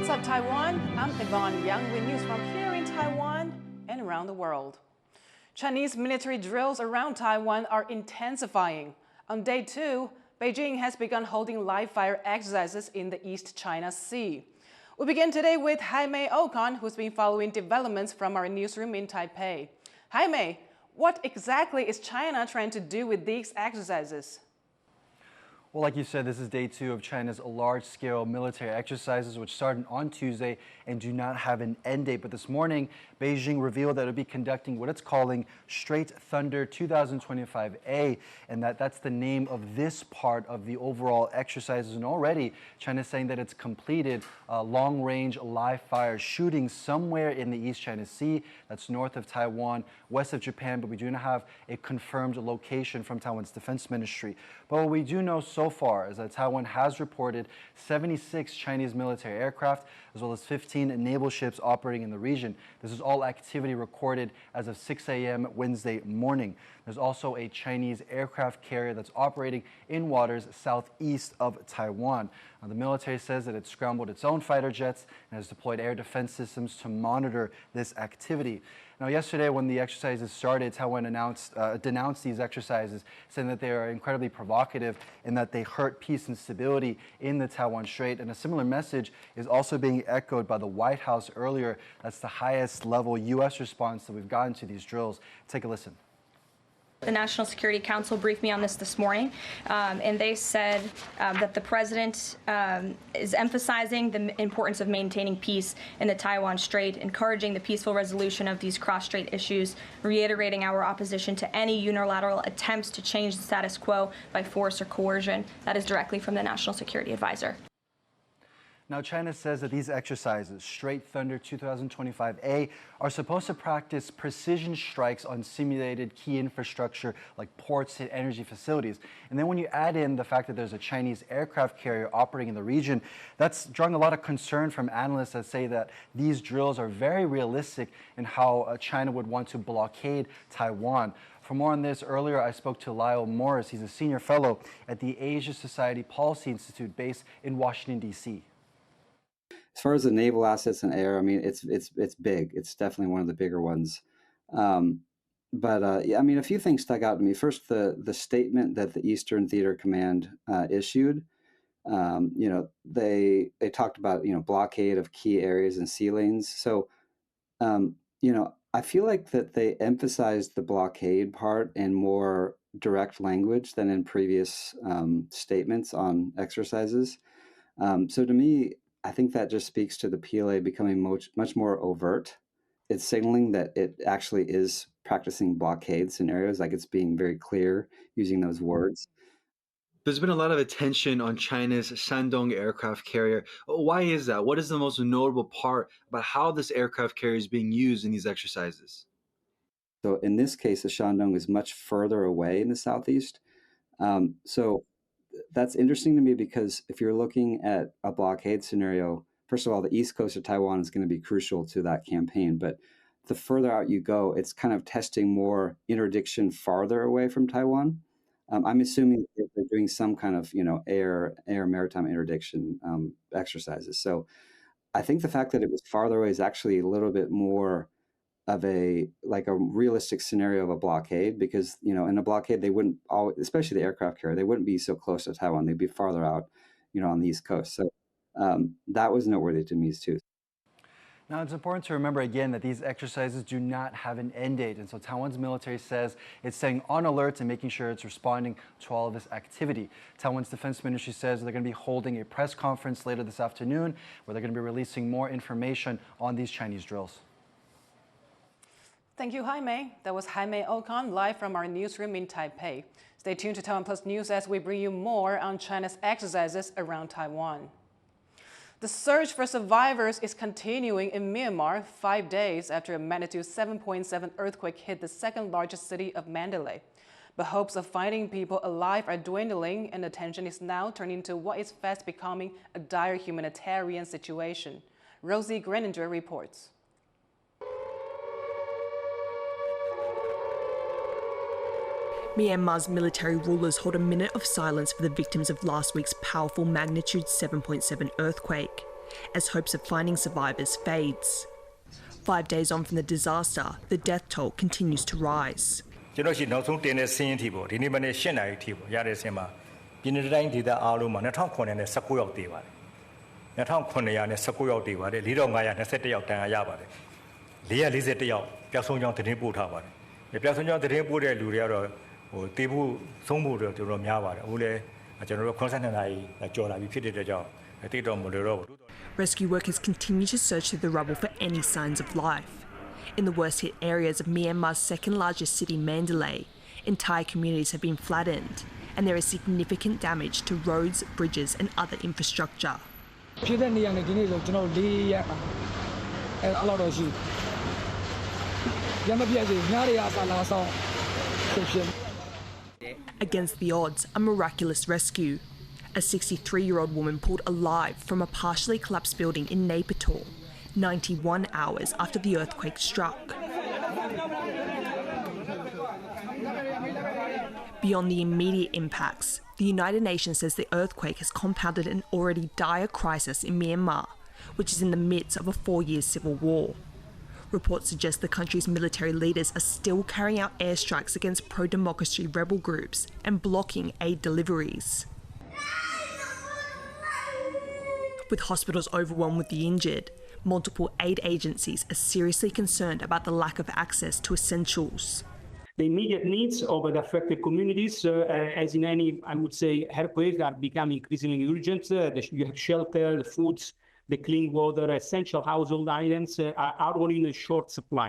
What's up, Taiwan? I'm Yvonne Young with news from here in Taiwan and around the world. Chinese military drills around Taiwan are intensifying. On day 2, Beijing has begun holding live-fire exercises in the East China Sea. We begin today with Jaime Ocon, who's been following developments from our newsroom in Taipei. Jaime, what exactly is China trying to do with these exercises? Well, like you said, this is day 2 of China's large-scale military exercises, which started on Tuesday and do not have an end date. But this morning, Beijing revealed that it would be conducting what it's calling Strait Thunder-2025A, and that's the name of this part of the overall exercises. And already, China's saying that it's completed long-range live-fire shooting somewhere in the East China Sea. That's north of Taiwan, west of Japan, but we do not have a confirmed location from Taiwan's defense ministry. But what we do know so far is that Taiwan has reported 76 Chinese military aircraft, as well as 15 naval ships operating in the region. This is all activity recorded as of 6 a.m. Wednesday morning. There's also a Chinese aircraft carrier that's operating in waters southeast of Taiwan. The military says that it scrambled its own fighter jets and has deployed air defense systems to monitor this activity. Now, yesterday, when the exercises started, Taiwan denounced these exercises, saying that they are incredibly provocative and that they hurt peace and stability in the Taiwan Strait. And a similar message is also being echoed by the White House earlier. That's the highest level U.S. response that we've gotten to these drills. Take a listen. The National Security Council briefed me on this morning, and they said that the president is emphasizing the importance of maintaining peace in the Taiwan Strait, encouraging the peaceful resolution of these cross-strait issues, reiterating our opposition to any unilateral attempts to change the status quo by force or coercion. That is directly from the National Security Advisor. Now, China says that these exercises, Strait Thunder 2025A, are supposed to practice precision strikes on simulated key infrastructure like ports and energy facilities. And then when you add in the fact that there's a Chinese aircraft carrier operating in the region, that's drawing a lot of concern from analysts that say that these drills are very realistic in how China would want to blockade Taiwan. For more on this, earlier I spoke to Lyle Morris. He's a senior fellow at the Asia Society Policy Institute based in Washington, D.C. As far as the naval assets and air, I mean, it's big. It's definitely one of the bigger ones. Yeah, I mean, a few things stuck out to me. First, the statement that the Eastern Theater Command issued. They talked about blockade of key areas and sea lanes. So, I feel like that they emphasized the blockade part in more direct language than in previous statements on exercises. So to me, I think that just speaks to the PLA becoming much more overt. It's signaling that it actually is practicing blockade scenarios, like it's being very clear using those words. There's been a lot of attention on China's Shandong aircraft carrier. Why is that? What is the most notable part about how this aircraft carrier is being used in these exercises? So in this case, the Shandong is much further away in the southeast. So that's interesting to me because if you're looking at a blockade scenario, first of all, the east coast of Taiwan is going to be crucial to that campaign. But the further out you go, it's kind of testing more interdiction farther away from Taiwan. I'm assuming that they're doing some kind of, air maritime interdiction exercises. So I think the fact that it was farther away is actually a little bit more of a realistic scenario of a blockade, because in a blockade they wouldn't always, especially the aircraft carrier, they wouldn't be so close to Taiwan. They'd be farther out, on the east coast. So that was noteworthy to me too. Now, it's important to remember again that these exercises do not have an end date, and so Taiwan's military says it's staying on alert and making sure it's responding to all of this activity. Taiwan's defense ministry says they're going to be holding a press conference later this afternoon where they're going to be releasing more information on these Chinese drills. Thank you, Jaime. That was Jaime Ocon live from our newsroom in Taipei. Stay tuned to TaiwanPlus News as we bring you more on China's exercises around Taiwan. The search for survivors is continuing in Myanmar 5 days after a magnitude 7.7 earthquake hit the second largest city of Mandalay. But hopes of finding people alive are dwindling, and attention is now turning to what is fast becoming a dire humanitarian situation. Rosie Greninger reports. Myanmar's military rulers hold a minute of silence for the victims of last week's powerful magnitude 7.7 earthquake. as hopes of finding survivors fades. 5 days on from the disaster, the death toll continues to rise. ကျွန်တော်ရှိနောက်ဆုံးတင်တဲ့စင်းအထိပေါ့ဒီနေ့မနေ့8 နာရီအထိပေါ့ရတဲ့စင်းမှာပြည်내တိုင်းဒေသအားလုံးမှာ2019ယောက်တည်ပါတယ်2919ယောက်တည်ပါတယ်4521ယောက်တန်ရာရပါတယ်441ယောက်ပျောက်ဆုံးကြောင်းသတင်းပို့ထားပါတယ်ပျောက်ဆုံးကြောင်းသတင်းပို့တဲ့လူတွေကတော့ဟိုတည်ဖို့ဆုံးဖို့တော့ကျွန်တော်များပါတယ်အခုလည်းကျွန်တော်တို့82နာရီကြော်လာပြီဖြစ်တဲ့အတွက်ကြောင့်တိတ်တော့မလို့တော့ဘူး Rescue workers continue to search through the rubble for any signs of life. In the worst hit areas of Myanmar's second largest city, Mandalay, entire communities have been flattened, and there is significant damage to roads, bridges, and other infrastructure. Against the odds, a miraculous rescue. A 63-year-old woman pulled alive from a partially collapsed building in Naypyidaw, 91 hours after the earthquake struck. Beyond the immediate impacts, the United Nations says the earthquake has compounded an already dire crisis in Myanmar, which is in the midst of a 4-year civil war. Reports suggest the country's military leaders are still carrying out airstrikes against pro-democracy rebel groups and blocking aid deliveries. With hospitals overwhelmed with the injured, multiple aid agencies are seriously concerned about the lack of access to essentials. The immediate needs of the affected communities, as in any, I would say, earthquake, are becoming increasingly urgent. You have shelter, the foods, the clean water, essential household items are all in a short supply.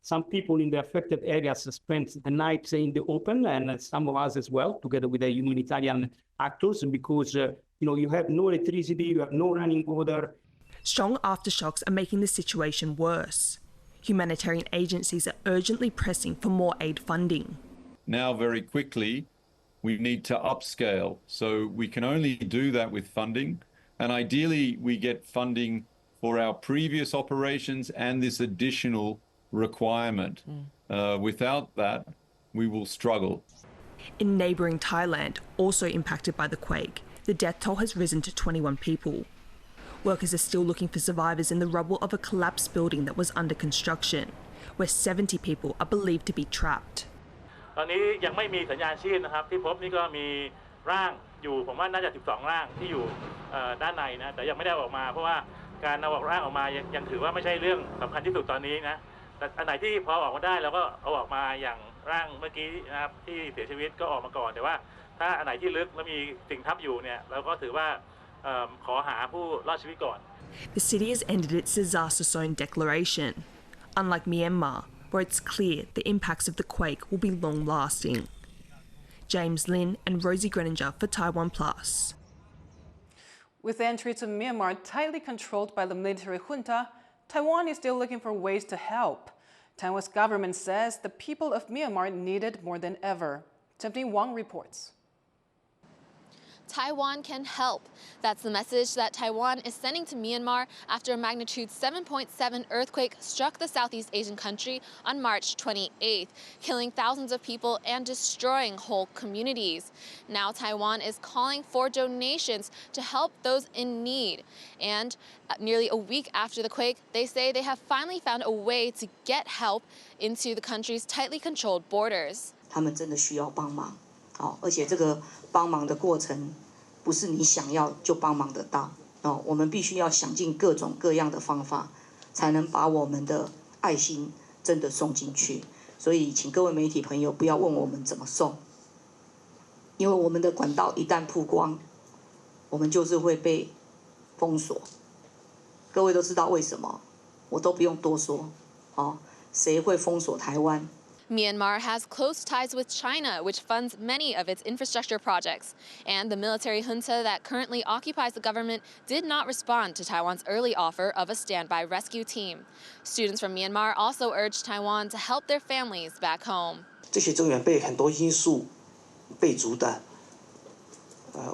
Some people in the affected areas spent the night in the open, and some of us as well, together with the humanitarian actors, because you have no electricity, you have no running water. Strong aftershocks are making the situation worse. Humanitarian agencies are urgently pressing for more aid funding. Now, very quickly, we need to upscale. So we can only do that with funding. And ideally, we get funding for our previous operations and this additional requirement. Without that, we will struggle. In neighbouring Thailand, also impacted by the quake, the death toll has risen to 21 people. Workers are still looking for survivors in the rubble of a collapsed building that was under construction, where 70 people are believed to be trapped. ตอนนี้ยังไม่มีสัญญาณชีพนะครับที่พบนี่ก็มีร่างอยู่ผมว่าน่าจะ12ร่างที่อยู่ด้านในนะแต่ยังไม่ได้ออกมาเพราะว่าการเอาร่างออกมายังถือว่าไม่ใช่เรื่องสำคัญที่สุดตอนนี้นะแต่อันไหนที่พอออกมาได้เราก็เอาออกมาอย่างร่างเมื่อกี้นะครับที่เสียชีวิตก็ออกมาก่อนแต่ว่าถ้าอันไหนที่ลึกแล้วมีสิ่งทับอยู่เนี่ยเราก็ถือว่าขอหาผู้รอดชีวิตก่อน The city has ended its disaster zone declaration. Unlike Myanmar, where it's clear the impacts of the quake will be long-lasting. James Lin and Rosie Greninger for TaiwanPlus. With entry to Myanmar tightly controlled by the military junta, Taiwan is still looking for ways to help. Taiwan's government says the people of Myanmar need it more than ever. Tiffany Wang reports. Taiwan can help. That's the message that Taiwan is sending to Myanmar after a magnitude 7.7 earthquake struck the Southeast Asian country on March 28th, killing thousands of people and destroying whole communities. Now Taiwan is calling for donations to help those in need. And nearly a week after the quake, they say they have finally found a way to get help into the country's tightly controlled borders. 他们真的需要帮忙，而且这个帮忙的过程不是你想要就帮忙得到，我们必须要想尽各种各样的方法，才能把我们的爱心真的送进去。所以，请各位媒体朋友不要问我们怎么送，因为我们的管道一旦曝光，我们就是会被封锁。各位都知道为什么，我都不用多说，谁会封锁台湾？ Myanmar has close ties with China, which funds many of its infrastructure projects. And the military junta that currently occupies the government did not respond to Taiwan's early offer of a standby rescue team. Students from Myanmar also urged Taiwan to help their families back home. 这些增援被很多因素被阻挡。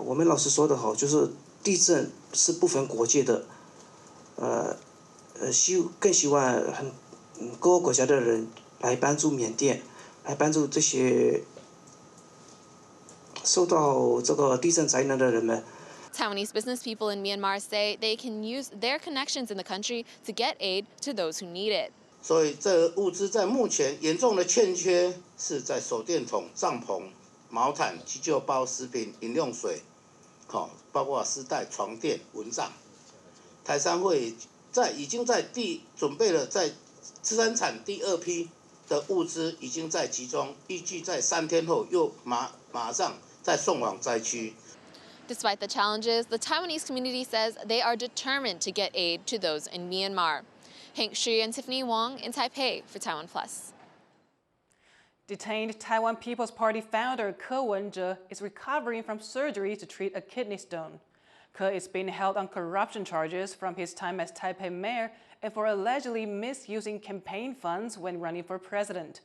我们老实说的好，就是地震是不分国界的。更希望各个国家的人 来帮助缅甸，来帮助这些受到这个地震灾难的人们， Taiwanese business people in Myanmar say they can use their connections in the country to get aid to those who need it. 所以这物资在目前严重的欠缺是在手电筒、帐篷、毛毯、急救包、食品、饮用水，包括丝带、床垫、蚊帐。台商会已经准备了在生产第2批的物资，已经在集中，预计在3天后又马上再送往灾区。 Despite the challenges, the Taiwanese community says they are determined to get aid to those in Myanmar. Hank Shi and Tiffany Wong in Taipei for TaiwanPlus. Detained Taiwan People's Party founder Ke Wen-je is recovering from surgery to treat a kidney stone. Ke is being held on corruption charges from his time as Taipei mayor and for allegedly misusing campaign funds when running for president.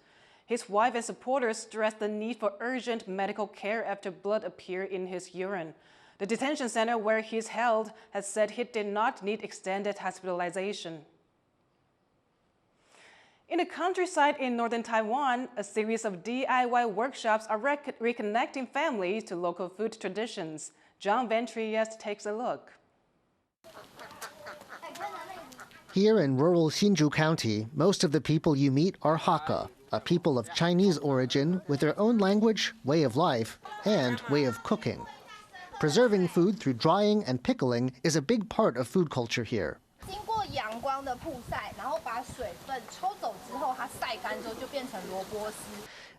His wife and supporters stressed the need for urgent medical care after blood appeared in his urine. The detention center where he is held has said he did not need extended hospitalization. In the countryside in northern Taiwan, a series of DIY workshops are reconnecting families to local food traditions. John Van Trieste takes a look. Here in rural Hsinchu County, most of the people you meet are Hakka, a people of Chinese origin with their own language, way of life, and way of cooking. Preserving food through drying and pickling is a big part of food culture here.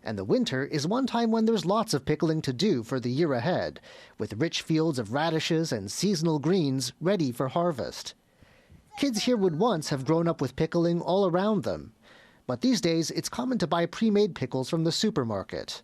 And the winter is one time when there's lots of pickling to do for the year ahead, with rich fields of radishes and seasonal greens ready for harvest. Kids here would once have grown up with pickling all around them, but these days it's common to buy pre-made pickles from the supermarket.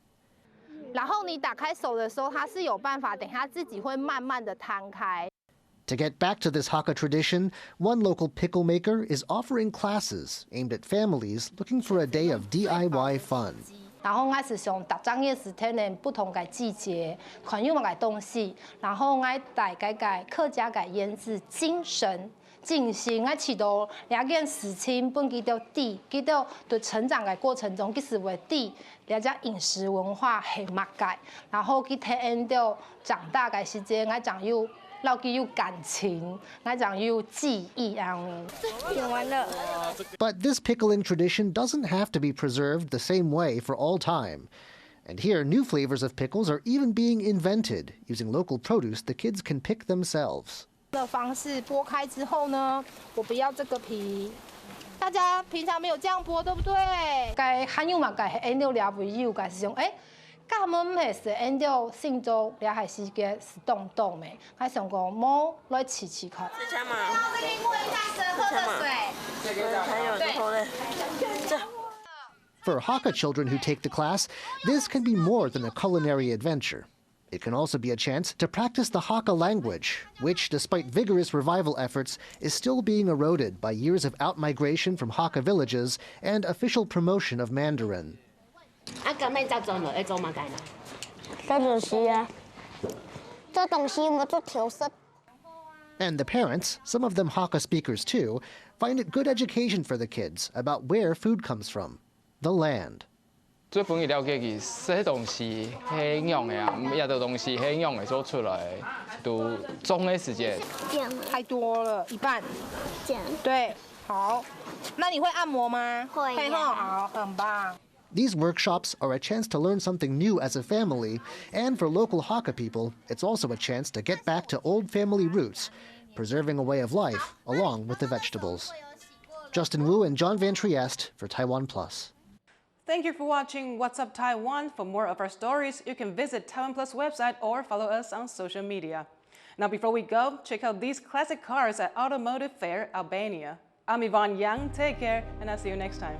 To get back to this Hakka tradition, one local pickle maker is offering classes aimed at families looking for a day of DIY fun. 然后我是用特种嘅10天的不同嘅季节，款用嘅东西，然后我大概客家嘅腌制精神。 进行我试到了解事情本基到底，基到对成长的过程中，其实为底了解饮食文化系乜嘅，然后去体验到长大嘅时间，我讲有老基有感情，我讲有记忆啊。用完了。But this pickling tradition doesn't have to be preserved the same way for all time. And here, new flavors of pickles are even being invented using local produce the kids can pick themselves. 的方式剥开之后呢，我不要这个皮。大家平常没有这样剥，对不对？该含有嘛，该按照了为有，该是用咁我们係按照性做了係是嘅是凍凍嘅，係上個摸來黐佢。之前嘛，這邊摸一下舌頭的水。還有之後呢？這。 For Hakka children who take the class, this can be more than a culinary adventure. It can also be a chance to practice the Hakka language, which, despite vigorous revival efforts, is still being eroded by years of outmigration from Hakka villages and official promotion of Mandarin. And the parents, some of them Hakka speakers too, find it good education for the kids about where food comes from, the land. 最本意了解佢些东西係用嘅啊，也多东西係用嘅做出來，都種嘅時間。太多了，一半。對，好。那你會按摩嗎？會。好，很棒。 These workshops are a chance to learn something new as a family, and for local Hakka people, it's also a chance to get back to old family roots, preserving a way of life along with the vegetables. Justin Wu and John Van Trieste for TaiwanPlus. Thank you for watching What's Up Taiwan. For more of our stories, you can visit TaiwanPlus website or follow us on social media. Now, before we go, check out these classic cars at Automotive Fair, Albania. I'm Yvonne Yang. Take care, and I'll see you next time.